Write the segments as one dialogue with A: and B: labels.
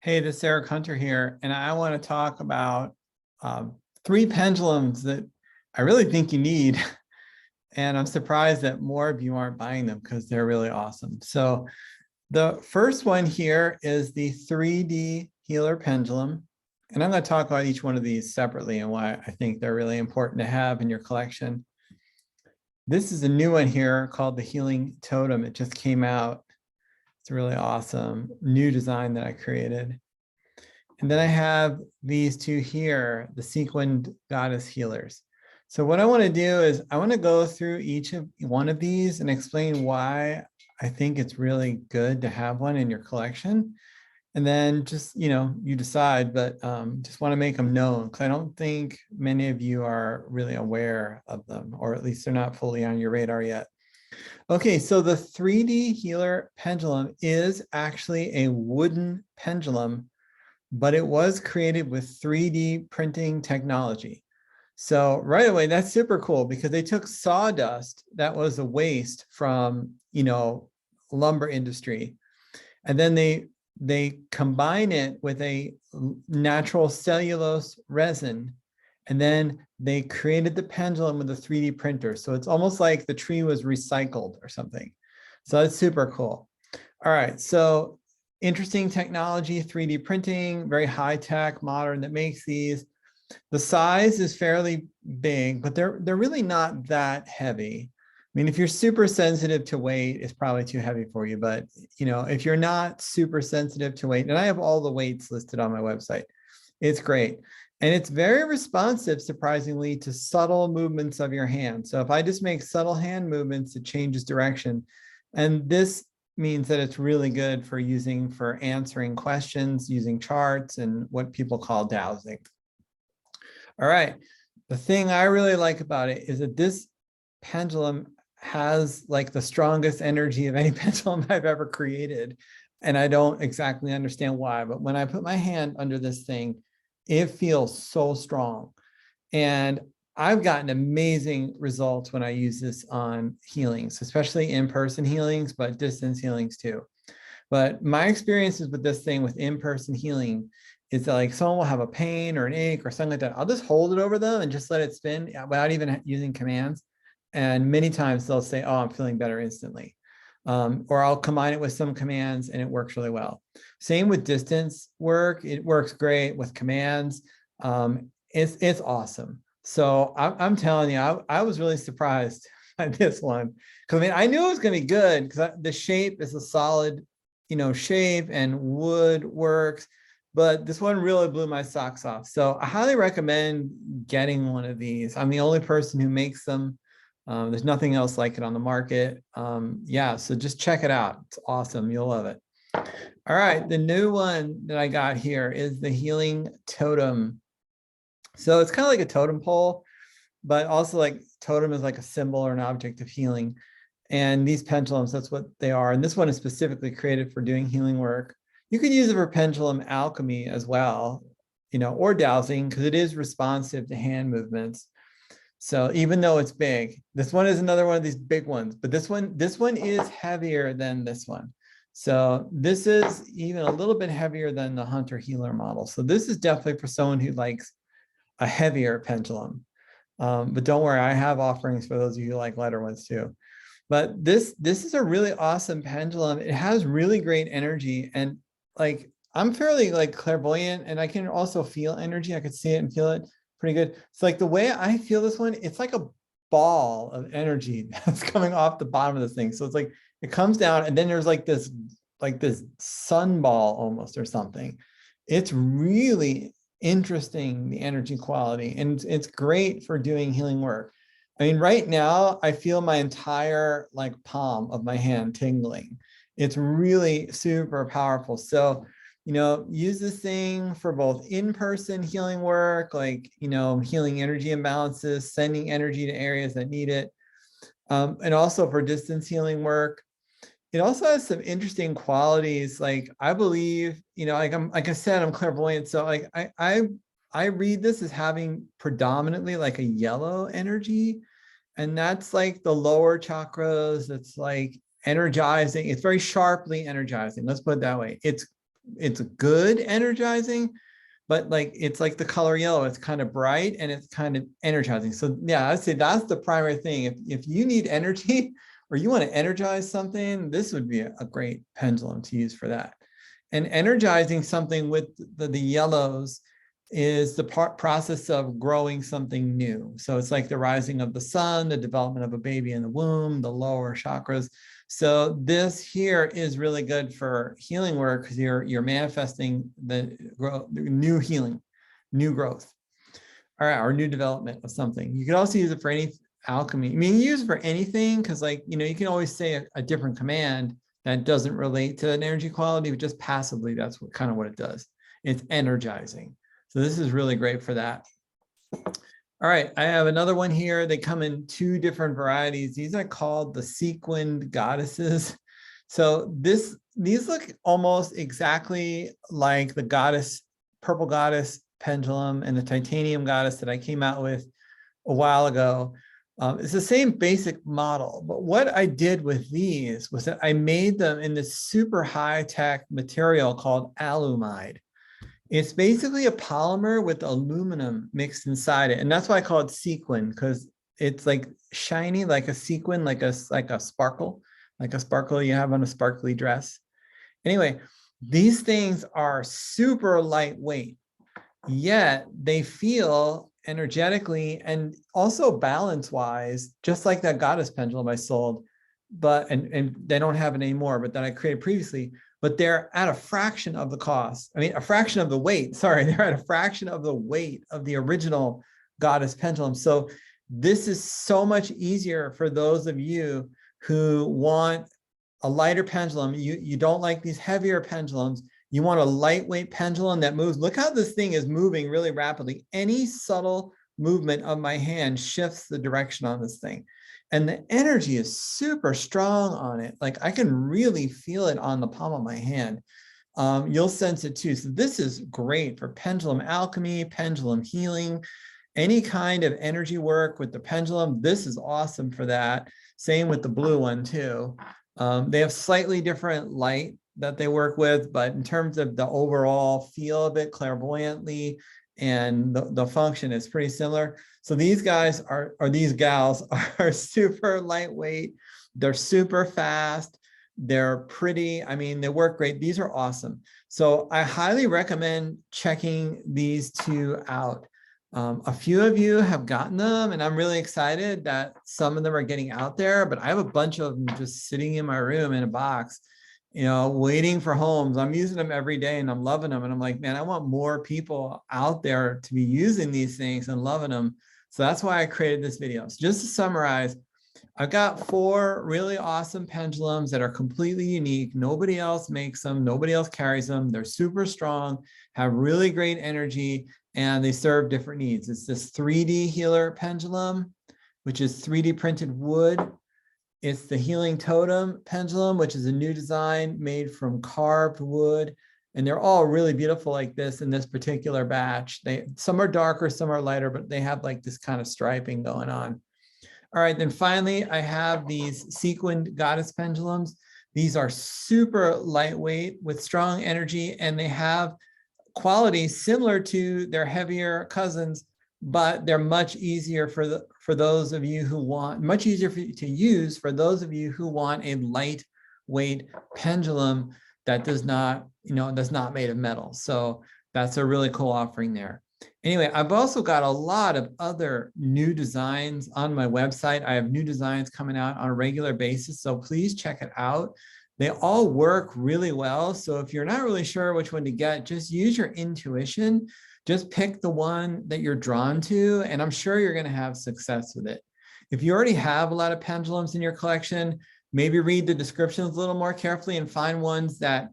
A: Hey, this is Eric Hunter here, and I want to talk about three pendulums that I really think you need. And I'm surprised that more of you aren't buying them because they're really awesome. So the first one here is the 3D Healer Pendulum. And I'm going to talk about each one of these separately and why I think they're really important to have in your collection. This is a new one here called the Healing Totem. It just came out. It's a really awesome new design that I created. And then I have these two here, the Sequined Goddess healers. So what I want to do is I want to go through each of one of these and explain why I think it's really good to have one in your collection. And then just, you decide, but just want to make them known because I don't think many of you are really aware of them, or at least they're not fully on your radar yet. Okay, so the 3D healer pendulum is actually a wooden pendulum, but it was created with 3D printing technology. So right away, that's super cool because they took sawdust that was a waste from, lumber industry. And then they combine it with a natural cellulose resin. And then they created the pendulum with a 3D printer. So it's almost like the tree was recycled or something. So that's super cool. All right, so interesting technology, 3D printing, very high tech, modern that makes these. The size is fairly big, but they're really not that heavy. I mean, if you're super sensitive to weight, it's probably too heavy for you. But if you're not super sensitive to weight, and I have all the weights listed on my website, it's great. And it's very responsive, surprisingly, to subtle movements of your hand. So if I just make subtle hand movements, it changes direction. And this means that it's really good for answering questions, using charts, and what people call dowsing. All right. The thing I really like about it is that this pendulum has like the strongest energy of any pendulum I've ever created. And I don't exactly understand why, but when I put my hand under this thing, it feels so strong. And I've gotten amazing results when I use this on healings, especially in-person healings, but distance healings too. But my experiences with this thing with in-person healing is that like someone will have a pain or an ache or something like that. I'll just hold it over them and just let it spin without even using commands. And many times they'll say, oh, I'm feeling better instantly. Or I'll combine it with some commands and it works really well. Same with distance work. It works great with commands. It's awesome. So I'm telling you, I was really surprised by this one. Because I mean, I knew it was going to be good because the shape is a solid, shape and wood works. But this one really blew my socks off. So I highly recommend getting one of these. I'm the only person who makes them. There's nothing else like it on the market. Yeah, so just check it out. It's awesome. You'll love it. All right, the new one that I got here is the Healing Totem. So it's kind of like a totem pole, but also like totem is like a symbol or an object of healing. And these pendulums, that's what they are. And this one is specifically created for doing healing work. You could use it for pendulum alchemy as well, or dowsing, because it is responsive to hand movements. So even though it's big, this one is another one of these big ones, but this one is heavier than this one. So this is even a little bit heavier than the Hunter Healer model. So this is definitely for someone who likes a heavier pendulum. But don't worry, I have offerings for those of you who like lighter ones too. But this is a really awesome pendulum. It has really great energy, and like I'm fairly like clairvoyant, and I can also feel energy. I could see it and feel it pretty good. It's like the way I feel this one, it's like a ball of energy that's coming off the bottom of this thing. So it's like it comes down, and then there's like this sun ball almost or something. It's really interesting, the energy quality, and it's great for doing healing work. I mean, right now I feel my entire like palm of my hand tingling. It's really super powerful. So use this thing for both in-person healing work, like healing energy imbalances, sending energy to areas that need it, and also for distance healing work. It also has some interesting qualities. Like I believe, like I said, I'm clairvoyant. So like I read this as having predominantly like a yellow energy. And that's like the lower chakras. It's like energizing. It's very sharply energizing. Let's put it that way. It's it's good energizing, but like it's like the color yellow. It's kind of bright and it's kind of energizing. So yeah, I'd say that's the primary thing. If you need energy or you want to energize something, this would be a great pendulum to use for that. And energizing something with the yellows is the process of growing something new. So it's like the rising of the sun, the development of a baby in the womb, the lower chakras. So this here is really good for healing work because you're manifesting the new healing, new growth, all right, or new development of something. You could also use it for any alchemy. I mean, you use it for anything because, like, you know, you can always say a different command that doesn't relate to an energy quality, but just passively, that's kind of what it does. It's energizing. So this is really great for that. All right, I have another one here. They come in 2 different varieties. These are called the Sequined Goddesses. So these look almost exactly like the goddess, purple goddess pendulum and the titanium goddess that I came out with a while ago. It's the same basic model, but what I did with these was that I made them in this super high-tech material called alumide. It's basically a polymer with aluminum mixed inside it. And that's why I call it sequin, because it's like shiny, like a sequin, like a sparkle you have on a sparkly dress. Anyway, these things are super lightweight, yet they feel energetically and also balance-wise, just like that goddess pendulum I sold, but and they don't have it anymore, but that I created previously. But they're at a fraction of the cost. I mean, a fraction of the weight. Sorry, they're at a fraction of the weight of the original goddess pendulum. So this is so much easier for those of you who want a lighter pendulum. You don't like these heavier pendulums. You want a lightweight pendulum that moves. Look how this thing is moving really rapidly. Any subtle movement of my hand shifts the direction on this thing. And the energy is super strong on it. Like I can really feel it on the palm of my hand. You'll sense it too. So this is great for pendulum alchemy, pendulum healing, any kind of energy work with the pendulum. This is awesome for that. Same with the blue one too. They have slightly different light that they work with, but in terms of the overall feel of it clairvoyantly and the function is pretty similar. So these guys or these gals are super lightweight. They're super fast. They're pretty. I mean, they work great. These are awesome. So I highly recommend checking these 2 out. A few of you have gotten them, and I'm really excited that some of them are getting out there, but I have a bunch of them just sitting in my room in a box, you know, waiting for homes. I'm using them every day and I'm loving them. And I'm like, man, I want more people out there to be using these things and loving them. So that's why I created this video. So just to summarize, I've got 4 really awesome pendulums that are completely unique. Nobody else makes them. Nobody else carries them. They're super strong, have really great energy, and they serve different needs. It's this 3D healer pendulum, which is 3D printed wood. It's the Healing Totem pendulum, which is a new design made from carved wood. And they're all really beautiful like this in this particular batch. Some are darker, some are lighter, but they have like this kind of striping going on. All right, then finally, I have these Sequined Goddess pendulums. These are super lightweight with strong energy, and they have qualities similar to their heavier cousins, but they're much easier for those of you who want, much easier to use for those of you who want a lightweight pendulum that does not, you know, that's not made of metal. So that's a really cool offering there. Anyway, I've also got a lot of other new designs on my website. I have new designs coming out on a regular basis, so please check it out. They all work really well. So if you're not really sure which one to get, just use your intuition. Just pick the one that you're drawn to, and I'm sure you're going to have success with it. If you already have a lot of pendulums in your collection, maybe read the descriptions a little more carefully and find ones that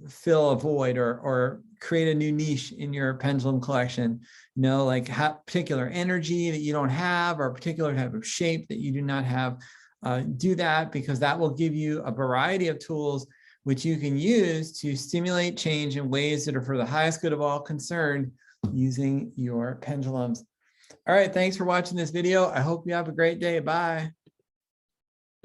A: fill a void or create a new niche in your pendulum collection. You know, like particular energy that you don't have or a particular type of shape that you do not have. Do that, because that will give you a variety of tools which you can use to stimulate change in ways that are for the highest good of all concerned using your pendulums. All right, thanks for watching this video. I hope you have a great day. Bye.